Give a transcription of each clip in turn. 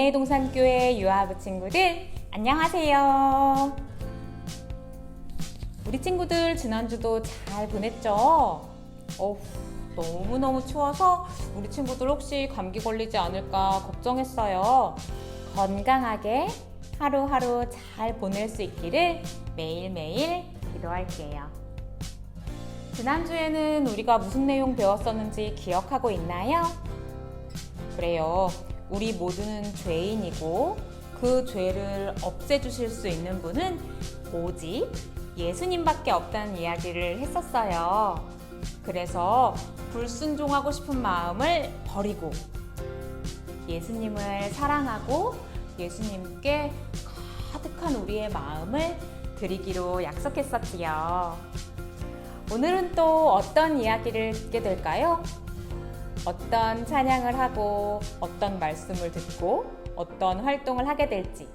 장래동산교회 유아부 친구들 안녕하세요. 우리 친구들 지난주도 잘 보냈죠? 너무너무 추워서 우리 친구들 혹시 감기 걸리지 않을까 걱정했어요. 건강하게 하루하루 잘 보낼 수 있기를 매일매일 기도할게요. 지난주에는 우리가 무슨 내용 배웠었는지 기억하고 있나요? 그래요. 우리 모두는 죄인이고 그 죄를 없애주실 수 있는 분은 오직 예수님밖에 없다는 이야기를 했었어요. 그래서 불순종하고 싶은 마음을 버리고 예수님을 사랑하고 예수님께 가득한 우리의 마음을 드리기로 약속했었지요. 오늘은 또 어떤 이야기를 듣게 될까요? 어떤 찬양을 하고 어떤 말씀을 듣고 어떤 활동을 하게 될지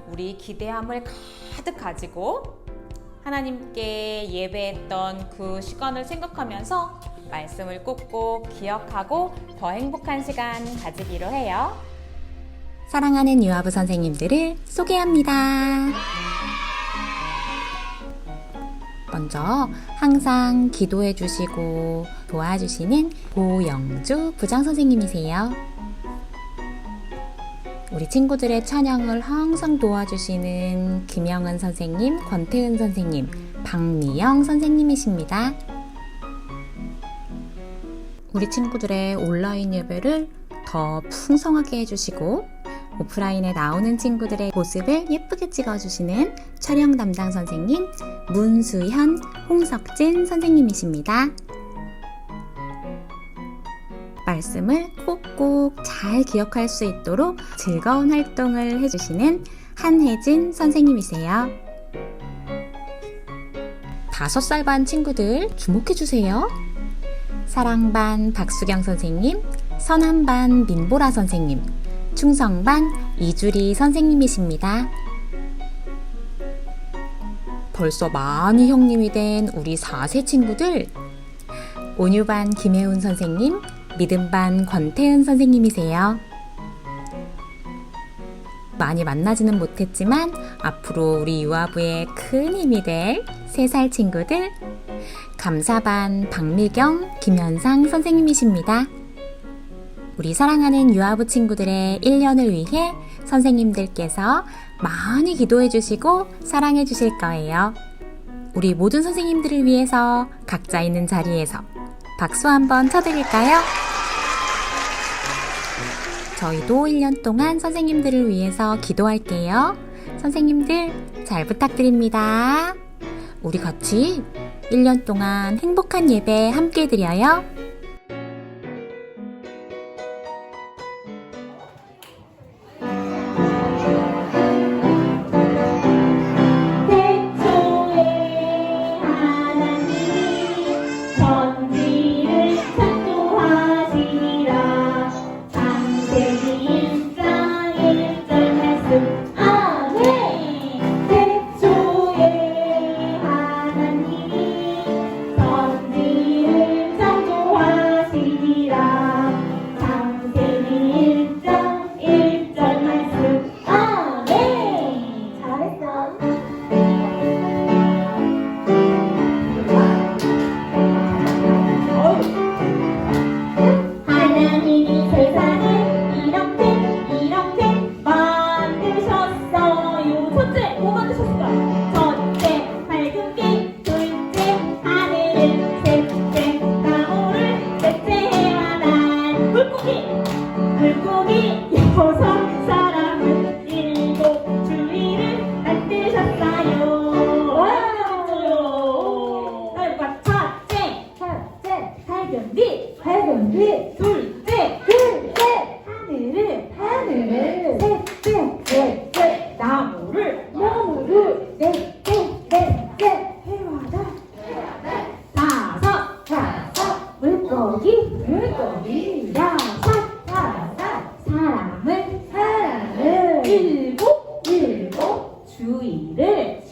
우리 기대함을 가득 가지고 하나님께 예배했던 그 시간을 생각하면서 말씀을 꼭꼭 기억하고 더 행복한 시간 가지기로 해요. 사랑하는 유아부 선생님들을 소개합니다. 먼저 항상 기도해 주시고 도와주시는 고영주 부장선생님이세요. 우리 친구들의 찬양을 항상 도와주시는 김영은 선생님, 권태은 선생님, 박미영 선생님이십니다. 우리 친구들의 온라인 예배를 더 풍성하게 해주시고 오프라인에 나오는 친구들의 모습을 예쁘게 찍어주시는 촬영 담당 선생님 문수현, 홍석진 선생님이십니다. 말씀을 꼭꼭 잘 기억할 수 있도록 즐거운 활동을 해주시는 한혜진 선생님이세요. 5살 반 친구들 주목해주세요. 사랑반 박수경 선생님, 선한반 민보라 선생님, 충성반 이주리 선생님이십니다. 벌써 많이 형님이 된 우리 4세 친구들, 온유반 김혜운 선생님, 믿음반 권태은 선생님이세요. 많이 만나지는 못했지만 앞으로 우리 유아부의 큰 힘이 될 3살 친구들, 감사반 박미경, 김현상 선생님이십니다. 우리 사랑하는 유아부 친구들의 1년을 위해 선생님들께서 많이 기도해 주시고 사랑해 주실 거예요. 우리 모든 선생님들을 위해서 각자 있는 자리에서 박수 한번 쳐드릴까요? 저희도 1년 동안 선생님들을 위해서 기도할게요. 선생님들 잘 부탁드립니다. 우리 같이 1년 동안 행복한 예배 함께 드려요.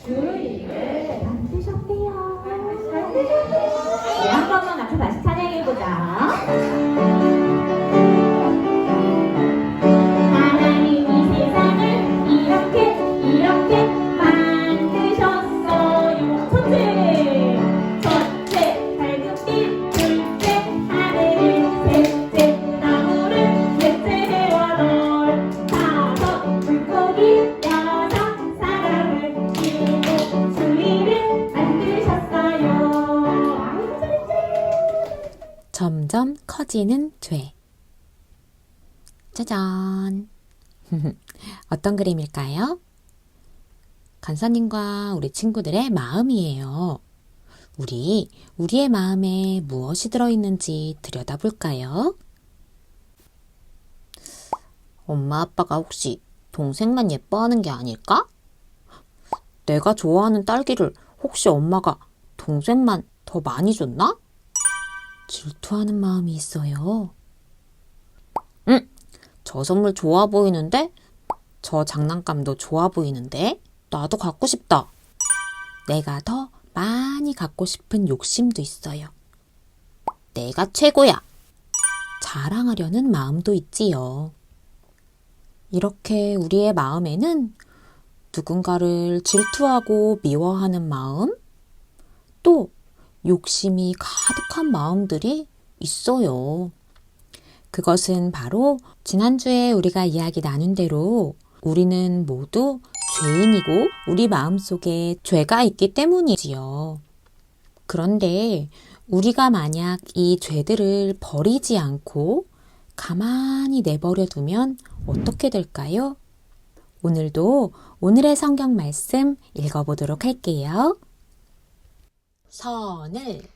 주의를 만드셨대요. 네, 한 번만 같이 다시 찬양해보자. 하나님이 점점 커지는 죄. 짜잔! 어떤 그림일까요? 간사님과 우리 친구들의 마음이에요. 우리의 마음에 무엇이 들어있는지 들여다볼까요? 엄마 아빠가 혹시 동생만 예뻐하는 게 아닐까? 내가 좋아하는 딸기를 혹시 엄마가 동생만 더 많이 줬나? 질투하는 마음이 있어요. 저 선물 좋아 보이는데? 저 장난감도 좋아 보이는데? 나도 갖고 싶다. 내가 더 많이 갖고 싶은 욕심도 있어요. 내가 최고야. 자랑하려는 마음도 있지요. 이렇게 우리의 마음에는 누군가를 질투하고 미워하는 마음, 또 욕심이 가득한 마음들이 있어요. 그것은 바로 지난주에 우리가 이야기 나눈 대로 우리는 모두 죄인이고 우리 마음속에 죄가 있기 때문이지요. 그런데 우리가 만약 이 죄들을 버리지 않고 가만히 내버려 두면 어떻게 될까요? 오늘도 오늘의 성경 말씀 읽어보도록 할게요. 선을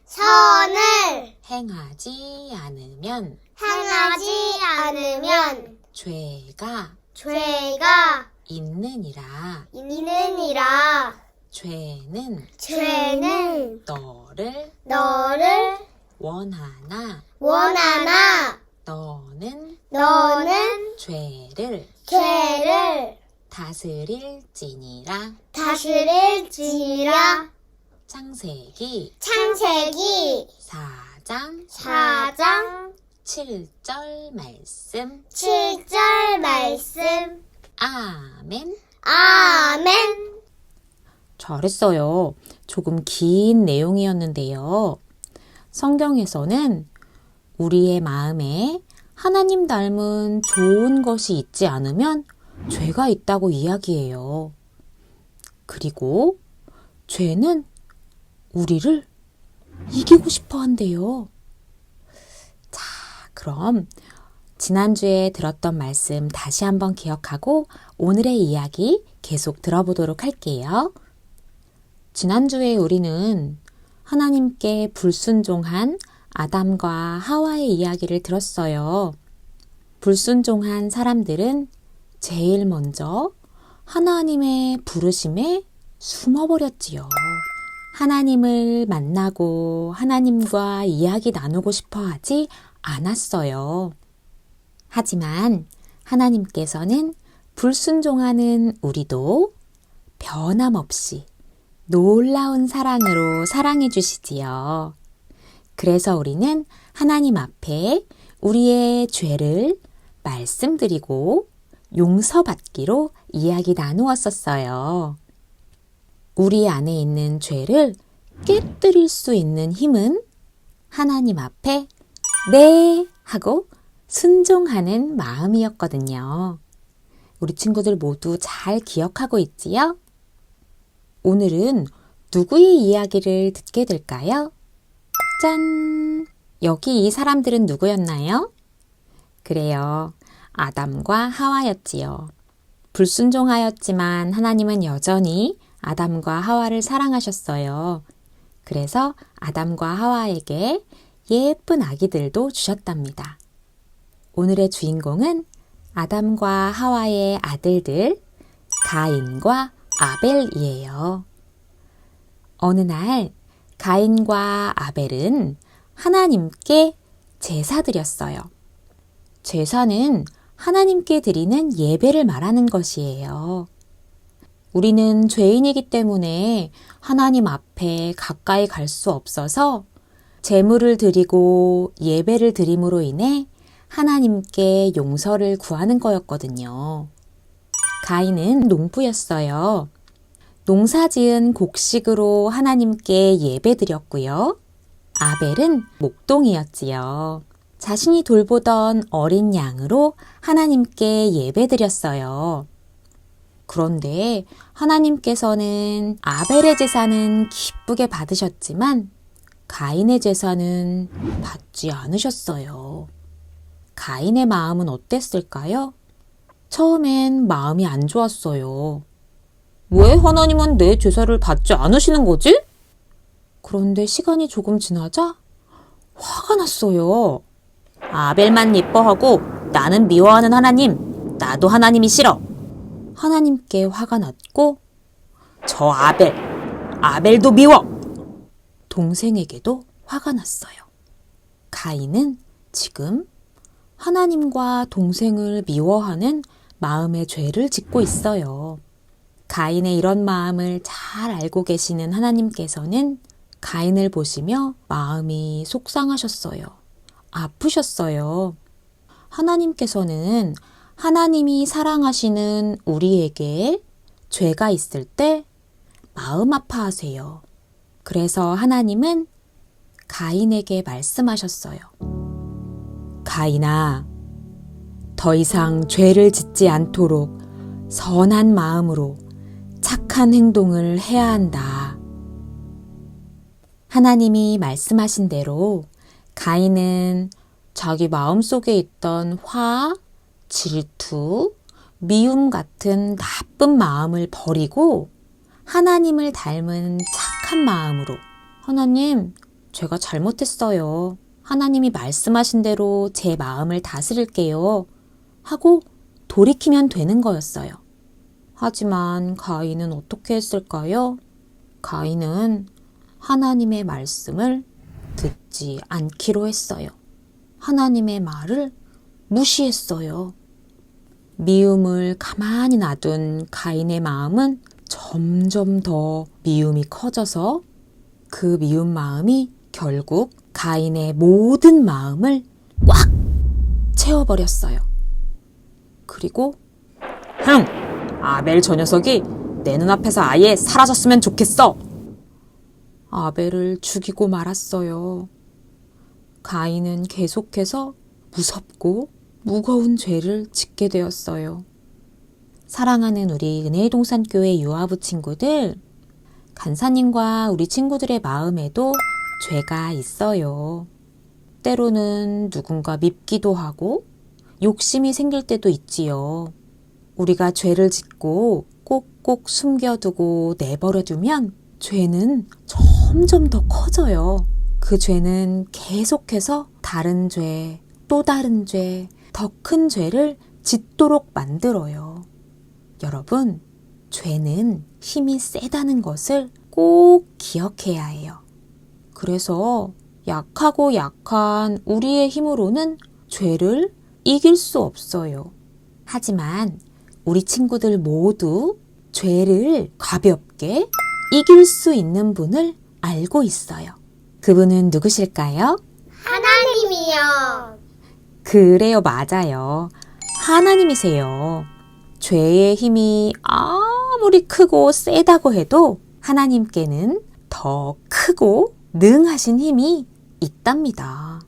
행하지 않으면 죄가 있느니라. 죄는 너를 원하나 너는 죄를 다스릴지니라. 창세기 4장 7절 말씀. 아멘. 잘했어요. 조금 긴 내용이었는데요. 성경에서는 우리의 마음에 하나님 닮은 좋은 것이 있지 않으면 죄가 있다고 이야기해요. 그리고 죄는 우리를 이기고 싶어 한대요. 자, 그럼 지난주에 들었던 말씀 다시 한번 기억하고 오늘의 이야기 계속 들어보도록 할게요. 지난주에 우리는 하나님께 불순종한 아담과 하와의 이야기를 들었어요. 불순종한 사람들은 제일 먼저 하나님의 부르심에 숨어버렸지요. 하나님을 만나고 하나님과 이야기 나누고 싶어 하지 않았어요. 하지만 하나님께서는 불순종하는 우리도 변함없이 놀라운 사랑으로 사랑해 주시지요. 그래서 우리는 하나님 앞에 우리의 죄를 말씀드리고 용서받기로 이야기 나누었었어요. 우리 안에 있는 죄를 깨뜨릴 수 있는 힘은 하나님 앞에 네 하고 순종하는 마음이었거든요. 우리 친구들 모두 잘 기억하고 있지요? 오늘은 누구의 이야기를 듣게 될까요? 짠! 여기 이 사람들은 누구였나요? 그래요. 아담과 하와였지요. 불순종하였지만 하나님은 여전히 아담과 하와를 사랑하셨어요. 그래서 아담과 하와에게 예쁜 아기들도 주셨답니다. 오늘의 주인공은 아담과 하와의 아들들 가인과 아벨이에요. 어느 날 가인과 아벨은 하나님께 제사 드렸어요. 제사는 하나님께 드리는 예배를 말하는 것이에요. 우리는 죄인이기 때문에 하나님 앞에 가까이 갈 수 없어서 제물을 드리고 예배를 드림으로 인해 하나님께 용서를 구하는 거였거든요. 가인은 농부였어요. 농사 지은 곡식으로 하나님께 예배 드렸고요. 아벨은 목동이었지요. 자신이 돌보던 어린 양으로 하나님께 예배 드렸어요. 그런데 하나님께서는 아벨의 제사는 기쁘게 받으셨지만 가인의 제사는 받지 않으셨어요. 가인의 마음은 어땠을까요? 처음엔 마음이 안 좋았어요. 왜 하나님은 내 제사를 받지 않으시는 거지? 그런데 시간이 조금 지나자 화가 났어요. 아벨만 예뻐하고 나는 미워하는 하나님, 나도 하나님이 싫어. 하나님께 화가 났고 저 아벨도 미워. 동생에게도 화가 났어요. 가인은 지금 하나님과 동생을 미워하는 마음의 죄를 짓고 있어요. 가인의 이런 마음을 잘 알고 계시는 하나님께서는 가인을 보시며 마음이 속상하셨어요. 아프셨어요. 하나님께서는 하나님이 사랑하시는 우리에게 죄가 있을 때 마음 아파하세요. 그래서 하나님은 가인에게 말씀하셨어요. 가인아, 더 이상 죄를 짓지 않도록 선한 마음으로 착한 행동을 해야 한다. 하나님이 말씀하신 대로 가인은 자기 마음속에 있던 화, 질투, 미움 같은 나쁜 마음을 버리고 하나님을 닮은 착한 마음으로 하나님, 제가 잘못했어요. 하나님이 말씀하신 대로 제 마음을 다스릴게요. 하고 돌이키면 되는 거였어요. 하지만 가인은 어떻게 했을까요? 가인은 하나님의 말씀을 듣지 않기로 했어요. 하나님의 말을 무시했어요. 미움을 가만히 놔둔 가인의 마음은 점점 더 미움이 커져서 그 미운 마음이 결국 가인의 모든 마음을 꽉 채워버렸어요. 그리고 아벨 저 녀석이 내 눈앞에서 아예 사라졌으면 좋겠어. 아벨을 죽이고 말았어요. 가인은 계속해서 무섭고 무거운 죄를 짓게 되었어요. 사랑하는 우리 은혜의 동산교회 유아부 친구들, 간사님과 우리 친구들의 마음에도 죄가 있어요. 때로는 누군가 밉기도 하고 욕심이 생길 때도 있지요. 우리가 죄를 짓고 꼭꼭 숨겨두고 내버려두면 죄는 점점 더 커져요. 그 죄는 계속해서 다른 죄, 또 다른 죄, 더 큰 죄를 짓도록 만들어요. 여러분, 죄는 힘이 세다는 것을 꼭 기억해야 해요. 그래서 약하고 약한 우리의 힘으로는 죄를 이길 수 없어요. 하지만 우리 친구들 모두 죄를 가볍게 이길 수 있는 분을 알고 있어요. 그분은 누구실까요? 하나님이요. 그래요, 맞아요. 하나님이세요. 죄의 힘이 아무리 크고 세다고 해도 하나님께는 더 크고 능하신 힘이 있답니다.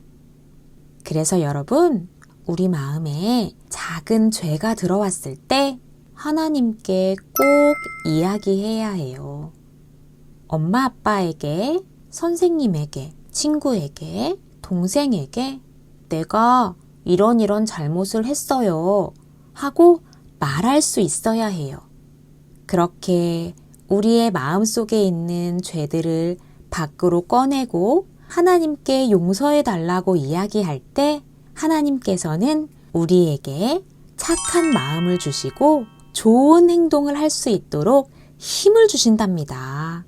그래서 여러분, 우리 마음에 작은 죄가 들어왔을 때 하나님께 꼭 이야기해야 해요. 엄마 아빠에게, 선생님에게, 친구에게, 동생에게 내가 이런 잘못을 했어요 하고 말할 수 있어야 해요. 그렇게 우리의 마음속에 있는 죄들을 밖으로 꺼내고 하나님께 용서해 달라고 이야기할 때 하나님께서는 우리에게 착한 마음을 주시고 좋은 행동을 할 수 있도록 힘을 주신답니다.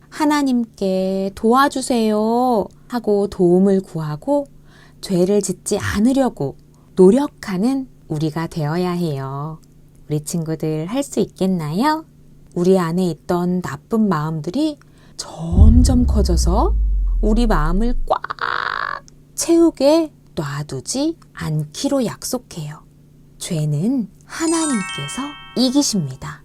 하나님께 도와주세요 하고 도움을 구하고 죄를 짓지 않으려고 노력하는 우리가 되어야 해요. 우리 친구들 할 수 있겠나요? 우리 안에 있던 나쁜 마음들이 점점 커져서 우리 마음을 꽉 채우게 놔두지 않기로 약속해요. 죄는 하나님께서 이기십니다.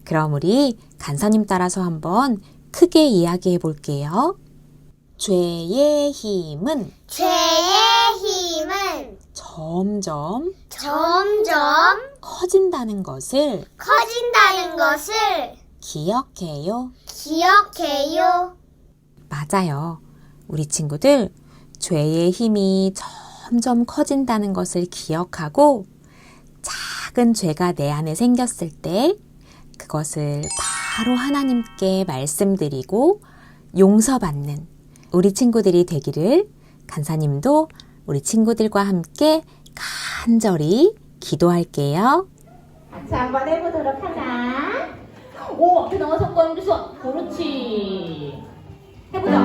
그럼 우리 간사님 따라서 한번 크게 이야기해 볼게요. 죄의 힘은 점점 커진다는 것을 기억해요. 맞아요. 우리 친구들 죄의 힘이 점점 커진다는 것을 기억하고 작은 죄가 내 안에 생겼을 때 그것을 바로 하나님께 말씀드리고 용서받는 우리 친구들이 되기를 간사님도 우리 친구들과 함께 간절히 기도할게요. 같이 한번 해보도록 하자. 오, 앞에 나와서 꽝주서. 그렇지. 해보자.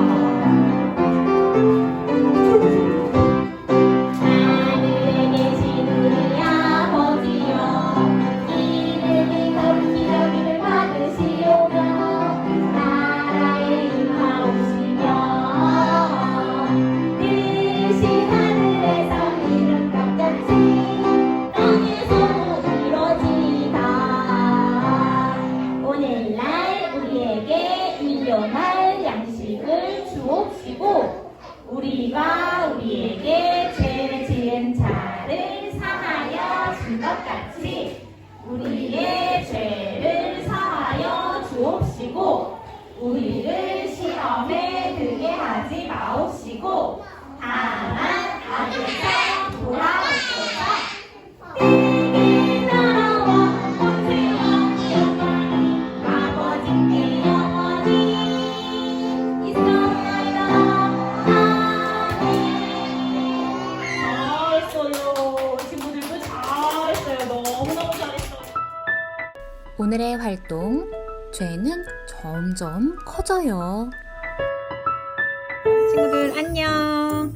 하늘에 계신 우리 아버지여, 이름이 거룩히 여김을 받으시오며 나라의 임하옵시며 뜻이 하늘에서 이룬 것 같이 땅에서도 이루어지이다. 오늘날 우리에게 일용할 양식을 주옵시고 우리가 우리에게 죄를 지은 자를 사하여 준 것 같이 우리의 죄를 사하여 주옵시고 우리를 시험에 들게 하지 마옵시고 다만 악에서 돌아오소서. 내게 나라와 권세와 영광이 아버지께 영원히 있사옵나이다. 잘했어요. 친구들도 잘했어요. 너무너무 잘했어요. 오늘의 활동, 죄는 점점 커져요. 친구들 안녕.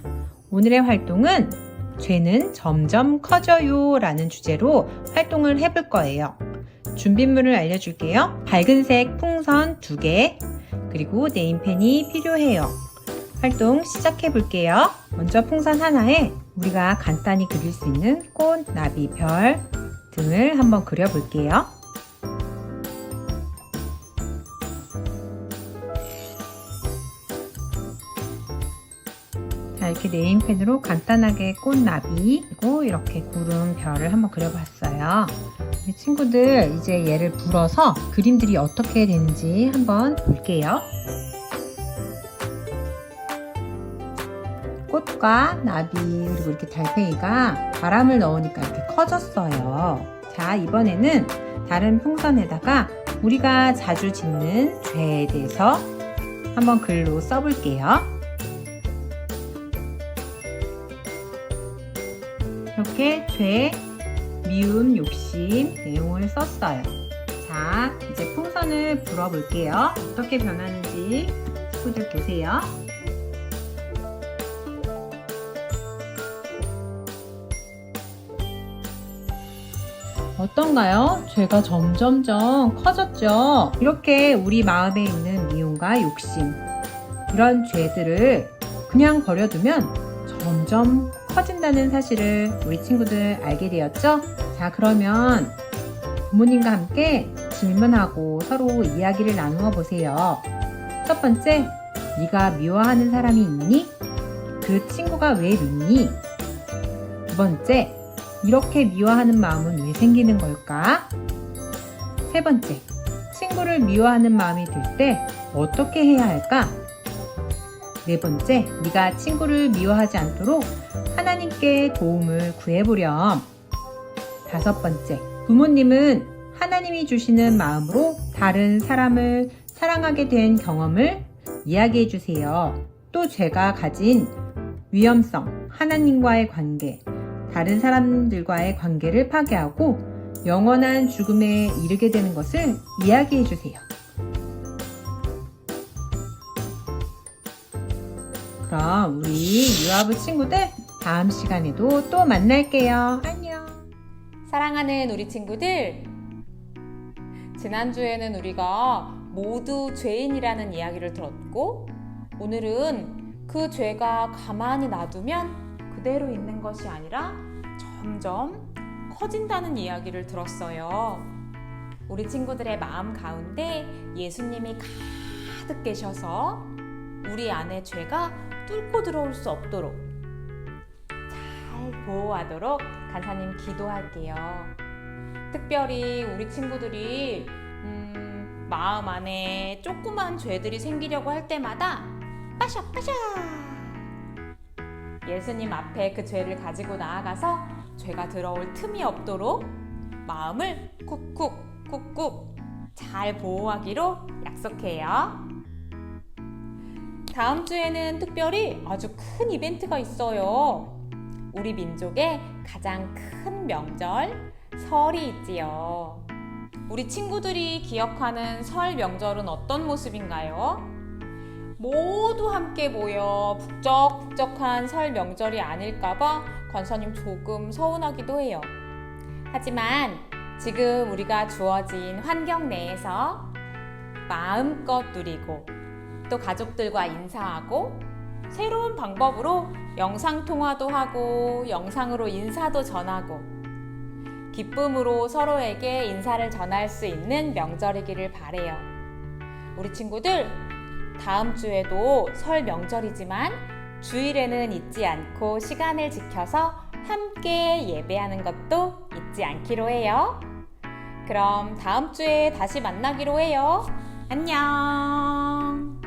오늘의 활동은 죄는 점점 커져요 라는 주제로 활동을 해볼 거예요. 준비물을 알려줄게요. 밝은색 풍선 2개 그리고 네임펜이 필요해요. 활동 시작해 볼게요. 먼저 풍선 하나에 우리가 간단히 그릴 수 있는 꽃, 나비, 별 등을 한번 그려볼게요. 자, 이렇게 네임펜으로 간단하게 꽃나비 그리고 이렇게 구름, 별을 한번 그려봤어요. 우리 친구들 이제 얘를 불어서 그림들이 어떻게 되는지 한번 볼게요. 꽃과 나비 그리고 이렇게 달팽이가 바람을 넣으니까 이렇게 커졌어요. 자, 이번에는 다른 풍선에다가 우리가 자주 짓는 죄에 대해서 한번 글로 써볼게요. 이렇게 죄, 미움, 욕심 내용을 썼어요. 자, 이제 풍선을 불어볼게요. 어떻게 변하는지 친구들 보세요. 어떤가요? 죄가 점점점 커졌죠? 이렇게 우리 마음에 있는 미움과 욕심, 이런 죄들을 그냥 버려두면 점점 커진다는 사실을 우리 친구들 알게 되었죠? 자, 그러면 부모님과 함께 질문하고 서로 이야기를 나누어 보세요. 첫 번째, 네가 미워하는 사람이 있니? 그 친구가 왜 믿니? 두 번째, 이렇게 미워하는 마음은 왜 생기는 걸까? 세 번째, 친구를 미워하는 마음이 들 때 어떻게 해야 할까? 네 번째, 네가 친구를 미워하지 않도록 하나님께 도움을 구해보렴. 다섯 번째, 부모님은 하나님이 주시는 마음으로 다른 사람을 사랑하게 된 경험을 이야기해 주세요. 또 죄가 가진 위험성, 하나님과의 관계, 다른 사람들과의 관계를 파괴하고 영원한 죽음에 이르게 되는 것을 이야기해 주세요. 그럼 우리 유아부 친구들 다음 시간에도 또 만날게요. 안녕. 사랑하는 우리 친구들, 지난주에는 우리가 모두 죄인이라는 이야기를 들었고 오늘은 그 죄가 가만히 놔두면 그대로 있는 것이 아니라 점점 커진다는 이야기를 들었어요. 우리 친구들의 마음 가운데 예수님이 가득 계셔서 우리 안에 죄가 뚫고 들어올 수 없도록 잘 보호하도록 간사님 기도할게요. 특별히 우리 친구들이 마음 안에 조그만 죄들이 생기려고 할 때마다 빠샤빠샤. 예수님 앞에 그 죄를 가지고 나아가서 죄가 들어올 틈이 없도록 마음을 쿡쿡 잘 보호하기로 약속해요. 다음 주에는 특별히 아주 큰 이벤트가 있어요. 우리 민족의 가장 큰 명절, 설이 있지요. 우리 친구들이 기억하는 설 명절은 어떤 모습인가요? 모두 함께 모여 북적북적한 설 명절이 아닐까봐 권사님 조금 서운하기도 해요. 하지만 지금 우리가 주어진 환경 내에서 마음껏 누리고 또 가족들과 인사하고 새로운 방법으로 영상통화도 하고 영상으로 인사도 전하고 기쁨으로 서로에게 인사를 전할 수 있는 명절이기를 바래요. 우리 친구들, 다음 주에도 설 명절이지만 주일에는 잊지 않고 시간을 지켜서 함께 예배하는 것도 잊지 않기로 해요. 그럼 다음 주에 다시 만나기로 해요. 안녕.